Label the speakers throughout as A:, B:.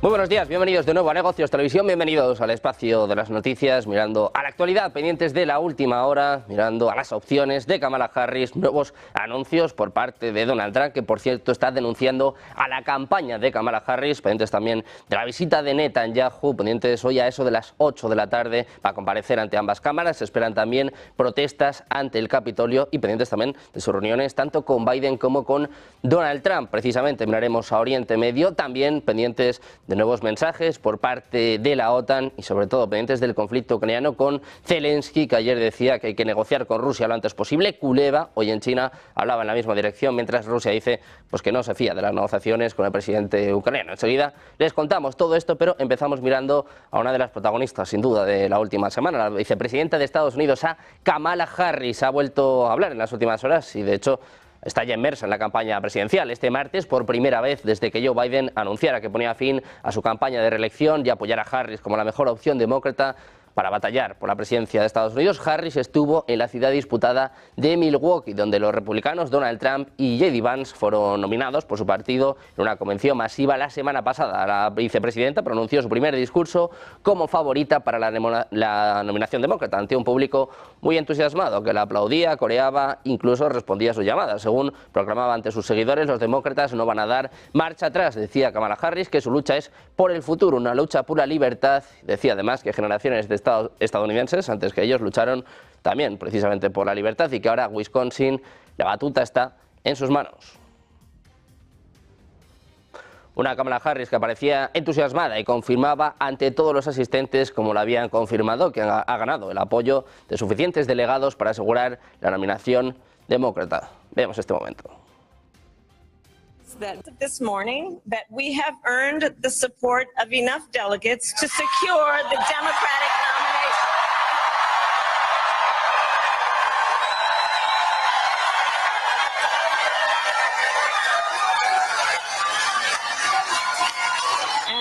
A: Muy buenos días, bienvenidos de nuevo a Negocios Televisión, bienvenidos al espacio de las noticias, mirando a la actualidad, pendientes de la última hora, mirando a las opciones de Kamala Harris, nuevos anuncios por parte de Donald Trump, que por cierto está denunciando a la campaña de Kamala Harris, pendientes también de la visita de Netanyahu, pendientes hoy a eso de las 8 de la tarde para comparecer ante ambas cámaras, se esperan también protestas ante el Capitolio y pendientes también de sus reuniones tanto con Biden como con Donald Trump. Precisamente miraremos a Oriente Medio, también pendientes de nuevos mensajes por parte de la OTAN y sobre todo pendientes del conflicto ucraniano con Zelensky, que ayer decía que hay que negociar con Rusia lo antes posible. Kuleva, hoy en China, hablaba en la misma dirección, mientras Rusia dice pues que no se fía de las negociaciones con el presidente ucraniano. Enseguida les contamos todo esto, pero empezamos mirando a una de las protagonistas, sin duda, de la última semana. La vicepresidenta de Estados Unidos, Kamala Harris, ha vuelto a hablar en las últimas horas y, de hecho, está ya inmersa en la campaña presidencial. Este martes, por primera vez desde que Joe Biden anunciara que ponía fin a su campaña de reelección y apoyara a Harris como la mejor opción demócrata para batallar por la presidencia de Estados Unidos, Harris estuvo en la ciudad disputada de Milwaukee, donde los republicanos Donald Trump y J.D. Vance fueron nominados por su partido en una convención masiva la semana pasada. La vicepresidenta pronunció su primer discurso como favorita para la nominación demócrata ante un público muy entusiasmado que la aplaudía, coreaba, incluso respondía a sus llamadas. Según proclamaba ante sus seguidores, los demócratas no van a dar marcha atrás. Decía Kamala Harris que su lucha es por el futuro, una lucha por la libertad. Decía además que generaciones de estadounidenses antes que ellos lucharon también precisamente por la libertad y que ahora Wisconsin, la batuta está en sus manos. Una Kamala Harris que parecía entusiasmada y confirmaba ante todos los asistentes, como lo habían confirmado, que ha ganado el apoyo de suficientes delegados para asegurar la nominación demócrata. Veamos este momento.
B: That this morning that we have earned the support of enough delegates to secure the Democratic nomination.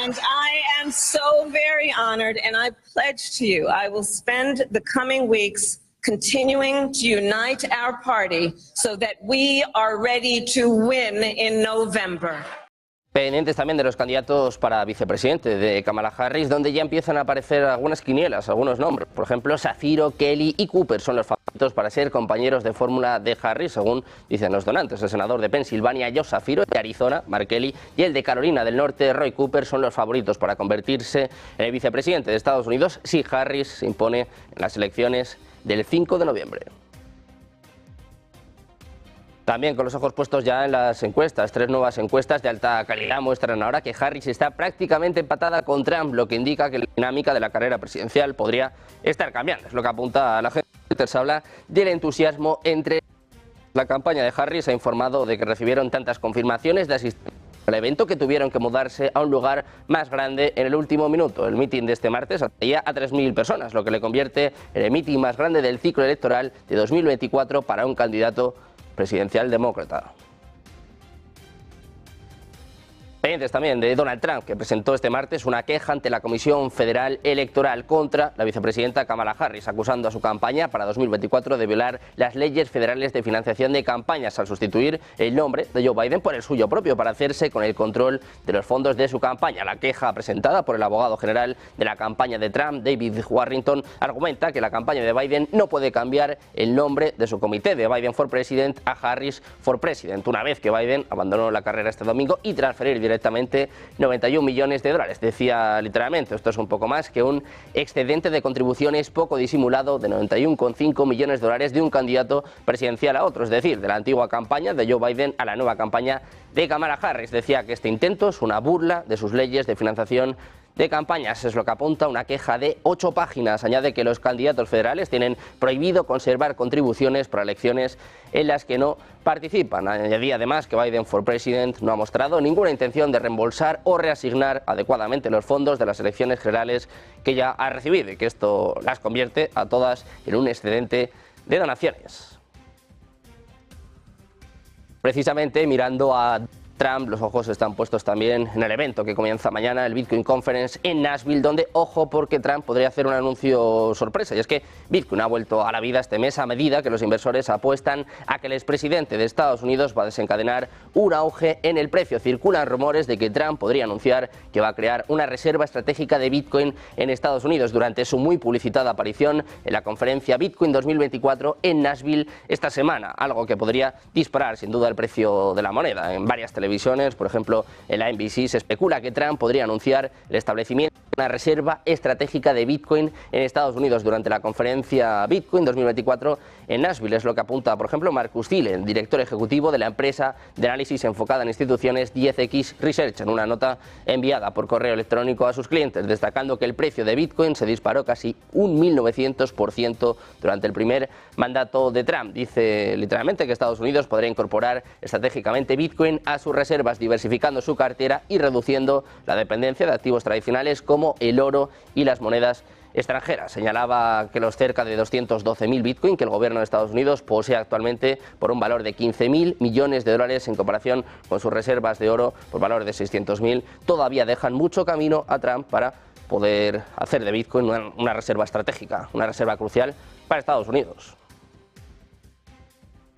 B: And I am so very honored, and I pledge to you I will spend the coming weeks continuing to unite our party so that we are ready to win in November.
A: Pendientes también de los candidatos para vicepresidente de Kamala Harris, donde ya empiezan a aparecer algunas quinielas, algunos nombres. Por ejemplo, Shapiro, Kelly y Cooper son los favoritos para ser compañeros de fórmula de Harris, según dicen los donantes. El senador de Pensilvania, Joe Shapiro, de Arizona, Mark Kelly, y el de Carolina del Norte, Roy Cooper, son los favoritos para convertirse en el vicepresidente de Estados Unidos si Harris se impone en las elecciones del 5 de noviembre. También con los ojos puestos ya en las encuestas, 3 nuevas encuestas de alta calidad muestran ahora que Harris está prácticamente empatada con Trump, lo que indica que la dinámica de la carrera presidencial podría estar cambiando. Es lo que apunta a la gente. Se habla del entusiasmo entre la campaña de Harris. Ha informado de que recibieron tantas confirmaciones de asistencia al evento que tuvieron que mudarse a un lugar más grande en el último minuto. El mitin de este martes atraía a 3.000 personas, lo que le convierte en el mitin más grande del ciclo electoral de 2024 para un candidato presidencial demócrata. Pendientes también de Donald Trump, que presentó este martes una queja ante la Comisión Federal Electoral contra la vicepresidenta Kamala Harris, acusando a su campaña para 2024 de violar las leyes federales de financiación de campañas al sustituir el nombre de Joe Biden por el suyo propio para hacerse con el control de los fondos de su campaña. La queja presentada por el abogado general de la campaña de Trump, David Warrington, argumenta que la campaña de Biden no puede cambiar el nombre de su comité de Biden for President a Harris for President, una vez que Biden abandonó la carrera este domingo y transferir directamente 91 millones de dólares. Decía literalmente, esto es un poco más que un excedente de contribuciones poco disimulado de 91,5 millones de dólares de un candidato presidencial a otro, es decir, de la antigua campaña de Joe Biden a la nueva campaña de Kamala Harris. Decía que este intento es una burla de sus leyes de financiación de campañas, es lo que apunta una queja de 8 páginas. Añade que los candidatos federales tienen prohibido conservar contribuciones para elecciones en las que no participan. Añadía además que Biden for President no ha mostrado ninguna intención de reembolsar o reasignar adecuadamente los fondos de las elecciones generales que ya ha recibido y que esto las convierte a todas en un excedente de donaciones. Precisamente mirando a Trump, los ojos están puestos también en el evento que comienza mañana, el Bitcoin Conference en Nashville, donde, ojo, porque Trump podría hacer un anuncio sorpresa. Y es que Bitcoin ha vuelto a la vida este mes a medida que los inversores apuestan a que el expresidente de Estados Unidos va a desencadenar un auge en el precio. Circulan rumores de que Trump podría anunciar que va a crear una reserva estratégica de Bitcoin en Estados Unidos durante su muy publicitada aparición en la conferencia Bitcoin 2024 en Nashville esta semana, algo que podría disparar sin duda el precio de la moneda. En varias televisiones, por ejemplo en la NBC, se especula que Trump podría anunciar el establecimiento de una reserva estratégica de Bitcoin en Estados Unidos durante la conferencia Bitcoin 2024 en Nashville. Es lo que apunta, por ejemplo, Marcus Thielen, director ejecutivo de la empresa de análisis enfocada en instituciones 10X Research, en una nota enviada por correo electrónico a sus clientes, destacando que el precio de Bitcoin se disparó casi un 1900% durante el primer mandato de Trump. Dice literalmente que Estados Unidos podría incorporar estratégicamente Bitcoin a sus reservas, diversificando su cartera y reduciendo la dependencia de activos tradicionales como el oro y las monedas extranjeras. Señalaba que los cerca de 212.000 Bitcoin que el gobierno de Estados Unidos posee actualmente por un valor de 15.000 millones de dólares en comparación con sus reservas de oro por valor de 600.000 todavía dejan mucho camino a Trump para poder hacer de Bitcoin una reserva estratégica, una reserva crucial para Estados Unidos.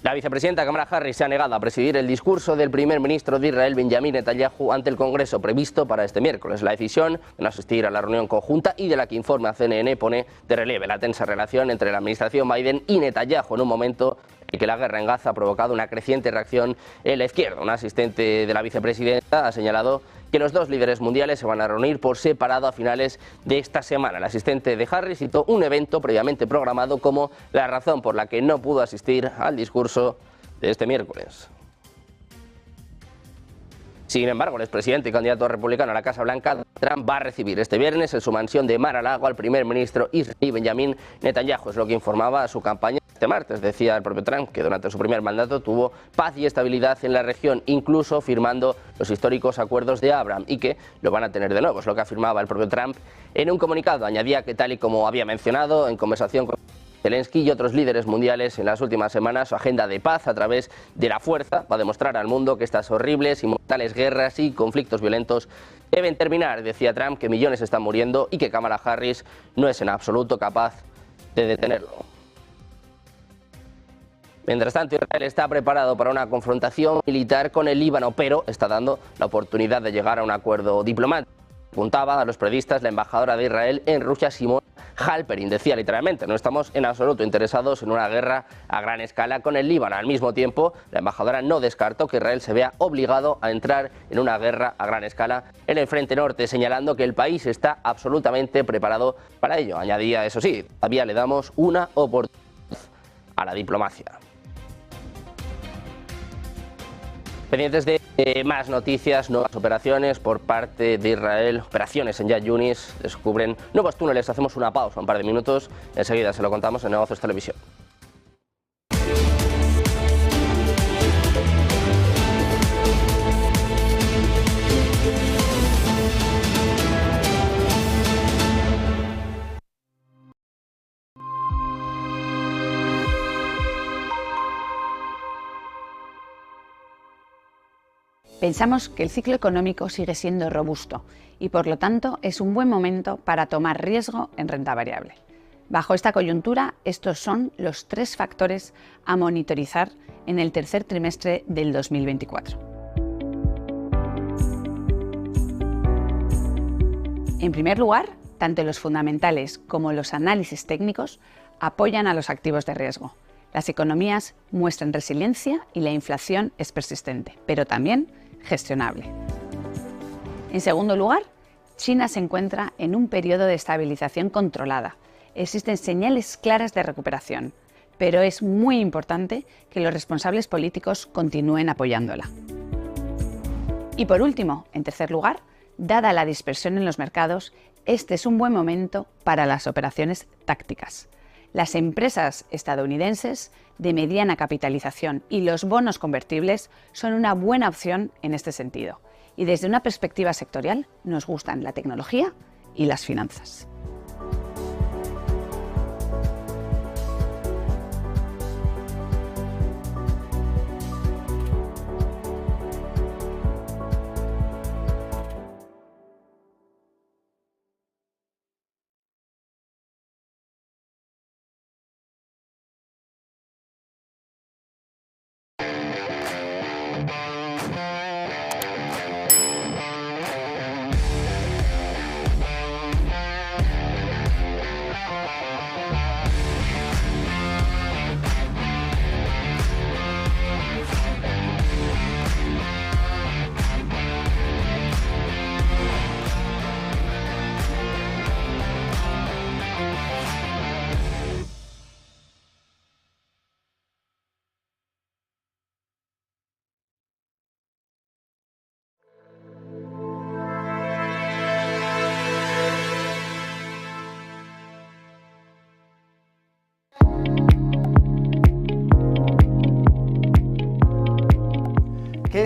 A: La vicepresidenta Kamala Harris se ha negado a presidir el discurso del primer ministro de Israel, Benjamin Netanyahu, ante el Congreso previsto para este miércoles. La decisión de no asistir a la reunión conjunta y de la que informa CNN pone de relieve la tensa relación entre la administración Biden y Netanyahu en un momento en que la guerra en Gaza ha provocado una creciente reacción en la izquierda. Un asistente de la vicepresidenta ha señalado que los dos líderes mundiales se van a reunir por separado a finales de esta semana. El asistente de Harris citó un evento previamente programado como la razón por la que no pudo asistir al discurso de este miércoles. Sin embargo, el expresidente y candidato republicano a la Casa Blanca, Trump, va a recibir este viernes en su mansión de Mar-a-Lago al primer ministro israelí Benjamin Netanyahu. Es lo que informaba su campaña este martes. Decía el propio Trump que durante su primer mandato tuvo paz y estabilidad en la región, incluso firmando los históricos acuerdos de Abraham, y que lo van a tener de nuevo. Es lo que afirmaba el propio Trump en un comunicado. Añadía que, tal y como había mencionado en conversación con Zelensky y otros líderes mundiales en las últimas semanas, su agenda de paz a través de la fuerza va a demostrar al mundo que estas horribles y mortales guerras y conflictos violentos deben terminar. Decía Trump que millones están muriendo y que Kamala Harris no es en absoluto capaz de detenerlo. Mientras tanto, Israel está preparado para una confrontación militar con el Líbano, pero está dando la oportunidad de llegar a un acuerdo diplomático. Apuntaba a los periodistas la embajadora de Israel en Rusia, Simona Halperin. Decía literalmente: no estamos en absoluto interesados en una guerra a gran escala con el Líbano. Al mismo tiempo, la embajadora no descartó que Israel se vea obligado a entrar en una guerra a gran escala en el frente norte, señalando que el país está absolutamente preparado para ello. Añadía, eso sí, todavía le damos una oportunidad a la diplomacia. Pendientes de más noticias, nuevas operaciones por parte de Israel, operaciones en Yad Yunis, descubren nuevos túneles. Hacemos una pausa, un par de minutos, enseguida se lo contamos en Negocios Televisión.
C: Pensamos que el ciclo económico sigue siendo robusto y, por lo tanto, es un buen momento para tomar riesgo en renta variable. Bajo esta coyuntura, estos son los 3 factores a monitorizar en el tercer trimestre del 2024. En primer lugar, tanto los fundamentales como los análisis técnicos apoyan a los activos de riesgo. Las economías muestran resiliencia y la inflación es persistente, pero también gestionable. En segundo lugar, China se encuentra en un periodo de estabilización controlada. Existen señales claras de recuperación, pero es muy importante que los responsables políticos continúen apoyándola. Y por último, en tercer lugar, dada la dispersión en los mercados, este es un buen momento para las operaciones tácticas. Las empresas estadounidenses de mediana capitalización y los bonos convertibles son una buena opción en este sentido. Y desde una perspectiva sectorial, nos gustan la tecnología y las finanzas.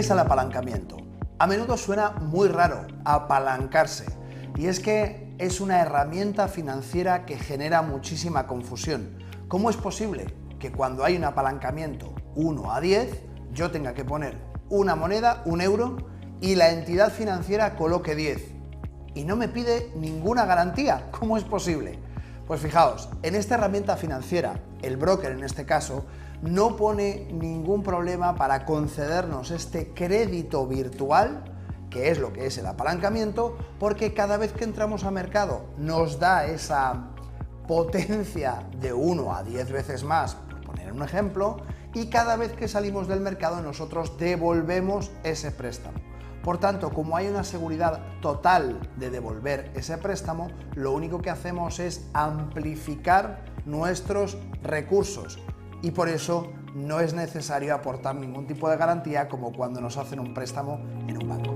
D: es el apalancamiento? A menudo suena muy raro, apalancarse, y es que es una herramienta financiera que genera muchísima confusión. ¿Cómo es posible que cuando hay un apalancamiento 1 a 10, yo tenga que poner una moneda, un euro, y la entidad financiera coloque 10? Y no me pide ninguna garantía. ¿Cómo es posible? Pues fijaos, en esta herramienta financiera, el broker en este caso, no pone ningún problema para concedernos este crédito virtual, que es lo que es el apalancamiento, porque cada vez que entramos a mercado nos da esa potencia de 1 a 10 veces más, por poner un ejemplo, y cada vez que salimos del mercado nosotros devolvemos ese préstamo. Por tanto, como hay una seguridad total de devolver ese préstamo, lo único que hacemos es amplificar nuestros recursos y por eso no es necesario aportar ningún tipo de garantía como cuando nos hacen un préstamo en un banco.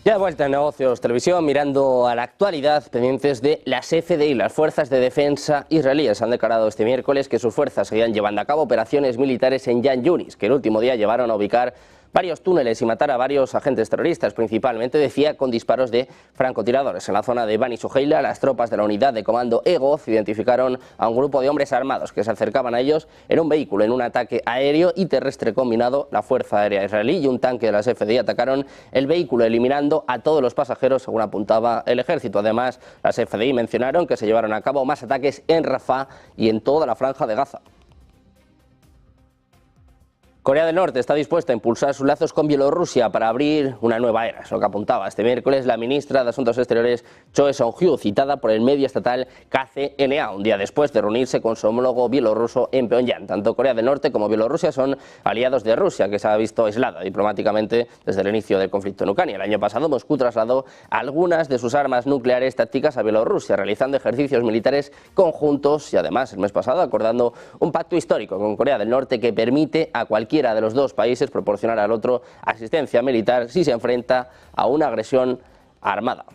A: Ya de vuelta en Negocios Televisión, mirando a la actualidad, pendientes de las FDI. Las fuerzas de defensa israelíes han declarado este miércoles que sus fuerzas seguían llevando a cabo operaciones militares en Yan Yunis, que el último día llevaron a ubicar varios túneles y matar a varios agentes terroristas, principalmente, decía, con disparos de francotiradores. En la zona de Bani Suheila, las tropas de la unidad de comando Egoz identificaron a un grupo de hombres armados que se acercaban a ellos en un vehículo en un ataque aéreo y terrestre combinado. La Fuerza Aérea Israelí y un tanque de las FDI atacaron el vehículo, eliminando a todos los pasajeros, según apuntaba el ejército. Además, las FDI mencionaron que se llevaron a cabo más ataques en Rafah y en toda la franja de Gaza. Corea del Norte está dispuesta a impulsar sus lazos con Bielorrusia para abrir una nueva era. Es lo que apuntaba este miércoles la ministra de Asuntos Exteriores Choe Son-hu, citada por el medio estatal KCNA, un día después de reunirse con su homólogo bielorruso en Pyongyang. Tanto Corea del Norte como Bielorrusia son aliados de Rusia, que se ha visto aislada diplomáticamente desde el inicio del conflicto en Ucrania. El año pasado Moscú trasladó algunas de sus armas nucleares tácticas a Bielorrusia, realizando ejercicios militares conjuntos y además el mes pasado acordando un pacto histórico con Corea del Norte que permite a cualquiera de los dos países proporcionar al otro asistencia militar si se enfrenta a una agresión armada.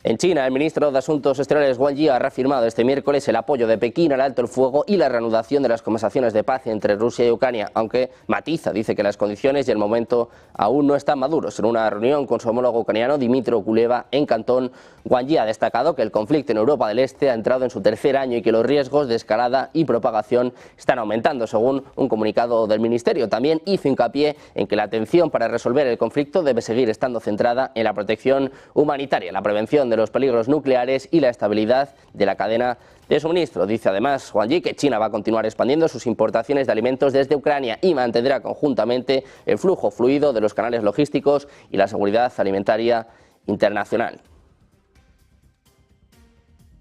A: En China, el ministro de Asuntos Exteriores Wang Yi ha reafirmado este miércoles el apoyo de Pekín al alto el fuego y la reanudación de las conversaciones de paz entre Rusia y Ucrania, aunque matiza, dice que las condiciones y el momento aún no están maduros. En una reunión con su homólogo ucraniano Dmytro Kuleba en Cantón, Wang Yi ha destacado que el conflicto en Europa del Este ha entrado en su tercer año y que los riesgos de escalada y propagación están aumentando, según un comunicado del ministerio. También hizo hincapié en que la atención para resolver el conflicto debe seguir estando centrada en la protección humanitaria, la prevención de los peligros nucleares y la estabilidad de la cadena de suministro. Dice además Wang Yi que China va a continuar expandiendo sus importaciones de alimentos desde Ucrania y mantendrá conjuntamente el flujo fluido de los canales logísticos y la seguridad alimentaria internacional.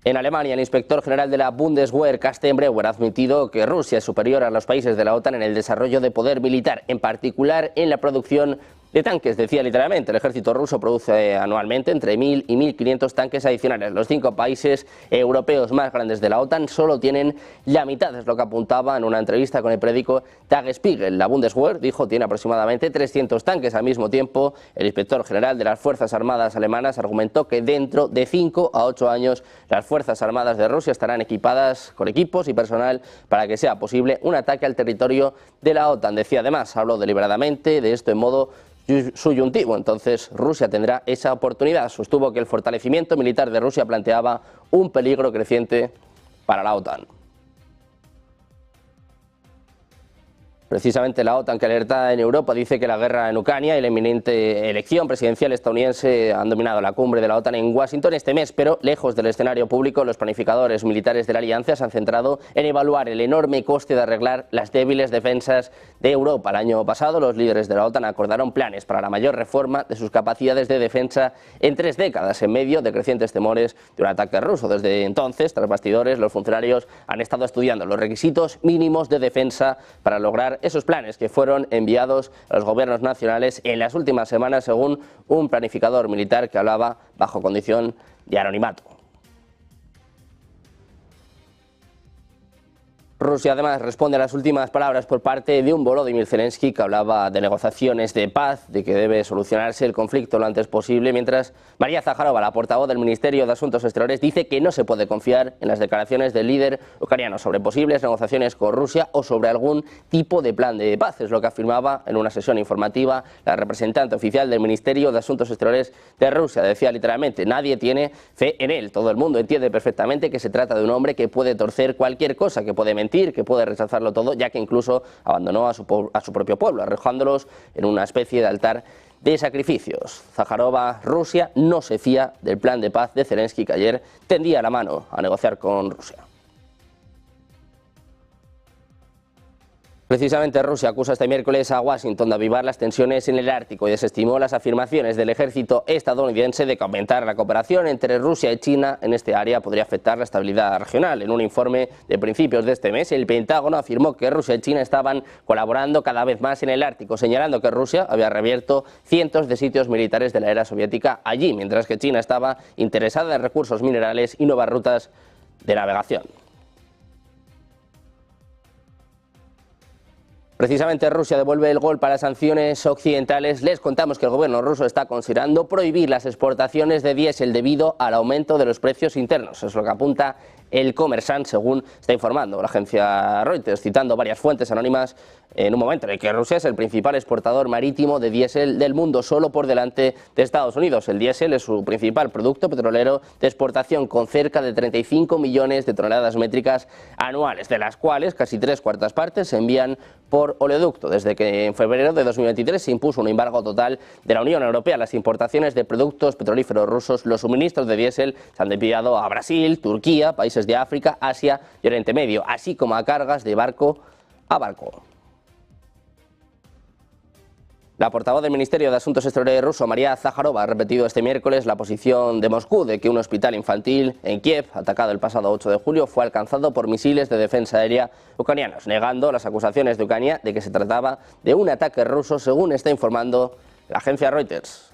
A: En Alemania, el inspector general de la Bundeswehr, Carsten Breuer, ha admitido que Rusia es superior a los países de la OTAN en el desarrollo de poder militar, en particular en la producción de tanques. Decía literalmente, el ejército ruso produce anualmente entre 1.000 y 1.500 tanques adicionales. Los 5 países europeos más grandes de la OTAN solo tienen la mitad, es lo que apuntaba en una entrevista con el periódico Tagesspiegel. La Bundeswehr, dijo, tiene aproximadamente 300 tanques. Al mismo tiempo, el inspector general de las Fuerzas Armadas alemanas argumentó que dentro de 5 a 8 años las Fuerzas Armadas de Rusia estarán equipadas con equipos y personal para que sea posible un ataque al territorio de la OTAN. Decía además, habló deliberadamente de esto en modo subyuntivo. Entonces Rusia tendrá esa oportunidad. Sostuvo que el fortalecimiento militar de Rusia planteaba un peligro creciente para la OTAN. Precisamente la OTAN, que alerta en Europa, dice que la guerra en Ucrania y la inminente elección presidencial estadounidense han dominado la cumbre de la OTAN en Washington este mes, pero lejos del escenario público, los planificadores militares de la alianza se han centrado en evaluar el enorme coste de arreglar las débiles defensas de Europa. El año pasado, los líderes de la OTAN acordaron planes para la mayor reforma de sus capacidades de defensa en 3 décadas, en medio de crecientes temores de un ataque ruso. Desde entonces, tras bastidores, los funcionarios han estado estudiando los requisitos mínimos de defensa para lograr esos planes que fueron enviados a los gobiernos nacionales en las últimas semanas, según un planificador militar que hablaba bajo condición de anonimato. Rusia además responde a las últimas palabras por parte de un Volodymyr Zelensky que hablaba de negociaciones de paz, de que debe solucionarse el conflicto lo antes posible, mientras María Zakharova, la portavoz del Ministerio de Asuntos Exteriores, dice que no se puede confiar en las declaraciones del líder ucraniano sobre posibles negociaciones con Rusia o sobre algún tipo de plan de paz. Es lo que afirmaba en una sesión informativa la representante oficial del Ministerio de Asuntos Exteriores de Rusia. Decía literalmente: nadie tiene fe en él, todo el mundo entiende perfectamente que se trata de un hombre que puede torcer cualquier cosa, que puede mentir, que puede rechazarlo todo, ya que incluso abandonó a su propio pueblo, arrojándolos en una especie de altar de sacrificios. Zakharova, Rusia no se fía del plan de paz de Zelensky, que ayer tendía la mano a negociar con Rusia. Precisamente Rusia acusa este miércoles a Washington de avivar las tensiones en el Ártico y desestimó las afirmaciones del ejército estadounidense de que aumentar la cooperación entre Rusia y China en este área podría afectar la estabilidad regional. En un informe de principios de este mes, el Pentágono afirmó que Rusia y China estaban colaborando cada vez más en el Ártico, señalando que Rusia había reabierto cientos de sitios militares de la era soviética allí, mientras que China estaba interesada en recursos minerales y nuevas rutas de navegación. Precisamente Rusia devuelve el golpe a las sanciones occidentales. Les contamos que el gobierno ruso está considerando prohibir las exportaciones de diésel debido al aumento de los precios internos. Es lo que apunta el Kommersant, según está informando la agencia Reuters, citando varias fuentes anónimas en un momento en el que Rusia es el principal exportador marítimo de diésel del mundo, solo por delante de Estados Unidos. El diésel es su principal producto petrolero de exportación, con cerca de 35 millones de toneladas métricas anuales, de las cuales casi 3/4 partes se envían por oleoducto. Desde que en febrero de 2023 se impuso un embargo total de la Unión Europea a las importaciones de productos petrolíferos rusos, los suministros de diésel se han desviado a Brasil, Turquía, países de África, Asia y Oriente Medio, así como a cargas de barco a barco. La portavoz del Ministerio de Asuntos Exteriores ruso, María Zakharova, ha repetido este miércoles la posición de Moscú de que un hospital infantil en Kiev, atacado el pasado 8 de julio, fue alcanzado por misiles de defensa aérea ucranianos, negando las acusaciones de Ucrania de que se trataba de un ataque ruso, según está informando la agencia Reuters.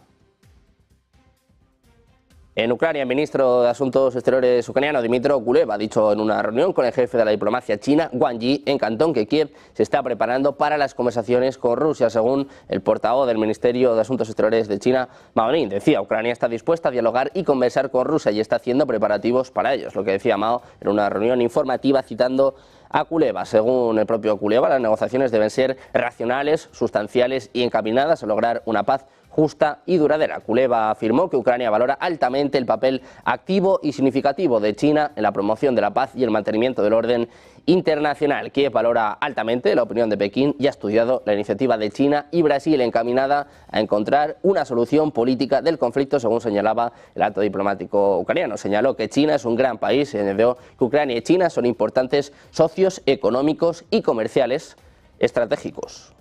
A: En Ucrania, el ministro de Asuntos Exteriores ucraniano, Dmytro Kuleba, ha dicho en una reunión con el jefe de la diplomacia china, Wang Yi, en Cantón, que Kiev se está preparando para las conversaciones con Rusia. Según el portavoz del Ministerio de Asuntos Exteriores de China, Mao Ning, decía: Ucrania está dispuesta a dialogar y conversar con Rusia y está haciendo preparativos para ellos. Lo que decía Mao en una reunión informativa citando a Kuleba. Según el propio Kuleba, las negociaciones deben ser racionales, sustanciales y encaminadas a lograr una paz justa y duradera. Kuleba afirmó que Ucrania valora altamente el papel activo y significativo de China en la promoción de la paz y el mantenimiento del orden internacional. Kiev valora altamente la opinión de Pekín y ha estudiado la iniciativa de China y Brasil encaminada a encontrar una solución política del conflicto, según señalaba el alto diplomático ucraniano. Señaló que China es un gran país y añadió que Ucrania y China son importantes socios económicos y comerciales estratégicos.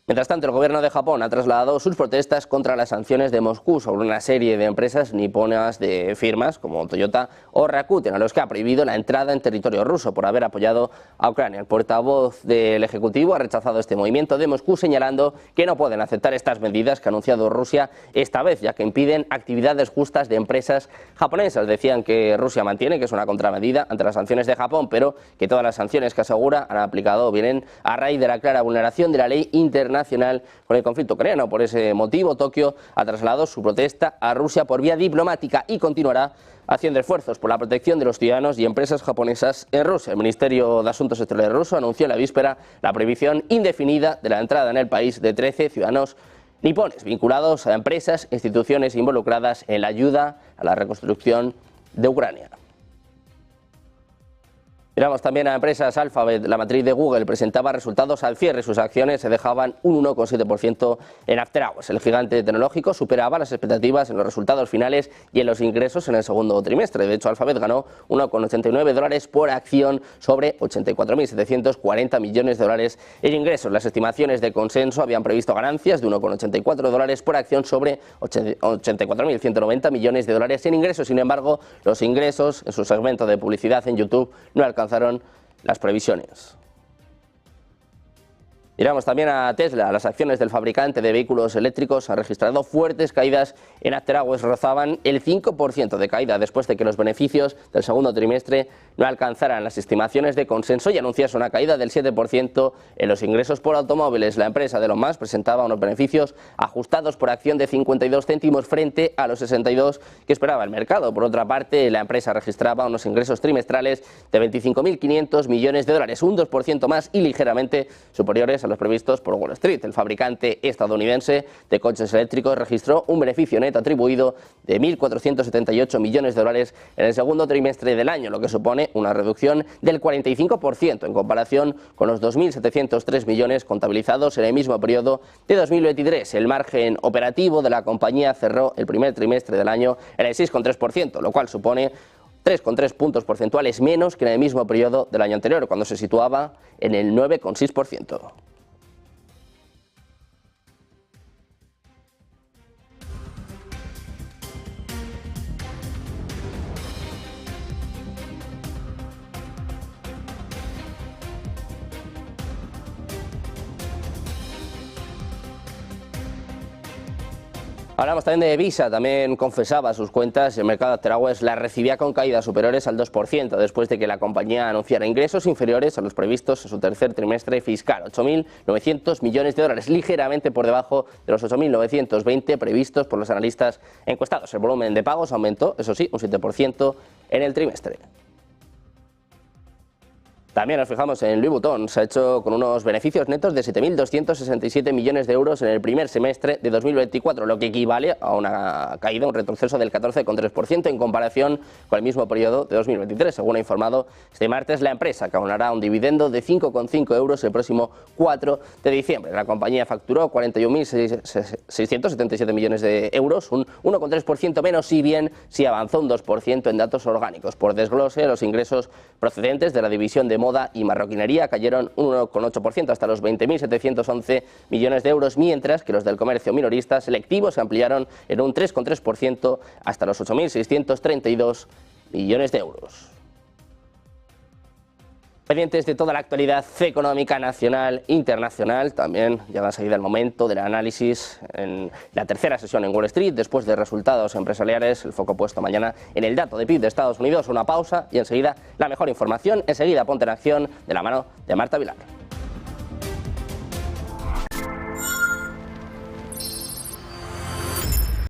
A: Mientras tanto, el gobierno de Japón ha trasladado sus protestas contra las sanciones de Moscú sobre una serie de empresas niponas de firmas como Toyota o Rakuten, a los que ha prohibido la entrada en territorio ruso por haber apoyado a Ucrania. El portavoz del Ejecutivo ha rechazado este movimiento de Moscú, señalando que no pueden aceptar estas medidas que ha anunciado Rusia esta vez, ya que impiden actividades justas de empresas japonesas. Decían que Rusia mantiene que es una contramedida ante las sanciones de Japón, pero que todas las sanciones que asegura han aplicado vienen a raíz de la clara vulneración de la ley internacional con el conflicto ucraniano. Por ese motivo, Tokio ha trasladado su protesta a Rusia por vía diplomática y continuará haciendo esfuerzos por la protección de los ciudadanos y empresas japonesas en Rusia. El Ministerio de Asuntos Exteriores ruso anunció en la víspera la prohibición indefinida de la entrada en el país de 13 ciudadanos nipones vinculados a empresas e instituciones involucradas en la ayuda a la reconstrucción de Ucrania. Miramos también a empresas. Alphabet, la matriz de Google, presentaba resultados al cierre. Sus acciones se dejaban un 1,7% en after hours. El gigante tecnológico superaba las expectativas en los resultados finales y en los ingresos en el segundo trimestre. De hecho, Alphabet ganó $1,89 por acción sobre 84.740 millones de dólares en ingresos. Las estimaciones de consenso habían previsto ganancias de $1,84 por acción sobre 84.190 millones de dólares en ingresos. Sin embargo, los ingresos en su segmento de publicidad en YouTube no alcanzaron las previsiones. Miramos también a Tesla. Las acciones del fabricante de vehículos eléctricos han registrado fuertes caídas en After Hours. Rozaban el 5% de caída después de que los beneficios del segundo trimestre no alcanzaran las estimaciones de consenso y anunciase una caída del 7% en los ingresos por automóviles. La empresa de Elon Musk presentaba unos beneficios ajustados por acción de 52 céntimos frente a los 62 que esperaba el mercado. Por otra parte, la empresa registraba unos ingresos trimestrales de 25.500 millones de dólares, un 2% más y ligeramente superiores a los previstos por Wall Street. El fabricante estadounidense de coches eléctricos registró un beneficio neto atribuido de 1.478 millones de dólares en el segundo trimestre del año, lo que supone una reducción del 45% en comparación con los 2.703 millones contabilizados en el mismo periodo de 2023. El margen operativo de la compañía cerró el primer trimestre del año en el 6,3%, lo cual supone 3,3 puntos porcentuales menos que en el mismo periodo del año anterior, cuando se situaba en el 9,6%. Hablamos también de Visa, también confesaba sus cuentas. El mercado de After Hours las recibía con caídas superiores al 2% después de que la compañía anunciara ingresos inferiores a los previstos en su tercer trimestre fiscal, 8.900 millones de dólares, ligeramente por debajo de los 8.920 previstos por los analistas encuestados. El volumen de pagos aumentó, eso sí, un 7% en el trimestre. También nos fijamos en Louis Vuitton. Se ha hecho con unos beneficios netos de 7.267 millones de euros en el primer semestre de 2024, lo que equivale a una caída, un retroceso del 14,3% en comparación con el mismo periodo de 2023. Según ha informado este martes la empresa, que abonará un dividendo de 5,5 euros el próximo 4 de diciembre. La compañía facturó 41.677 millones de euros, un 1,3% menos, si bien sí avanzó un 2% en datos orgánicos. Por desglose, los ingresos procedentes de la división de moda y marroquinería cayeron un 1,8% hasta los 20.711 millones de euros, mientras que los del comercio minorista selectivo se ampliaron en un 3,3% hasta los 8.632 millones de euros. Pendientes de toda la actualidad económica nacional e internacional, también llega enseguida el momento del análisis en la tercera sesión en Wall Street. Después de resultados empresariales, el foco puesto mañana en el dato de PIB de Estados Unidos. Una pausa y enseguida la mejor información. Enseguida ponte en acción de la mano de Marta Vilar.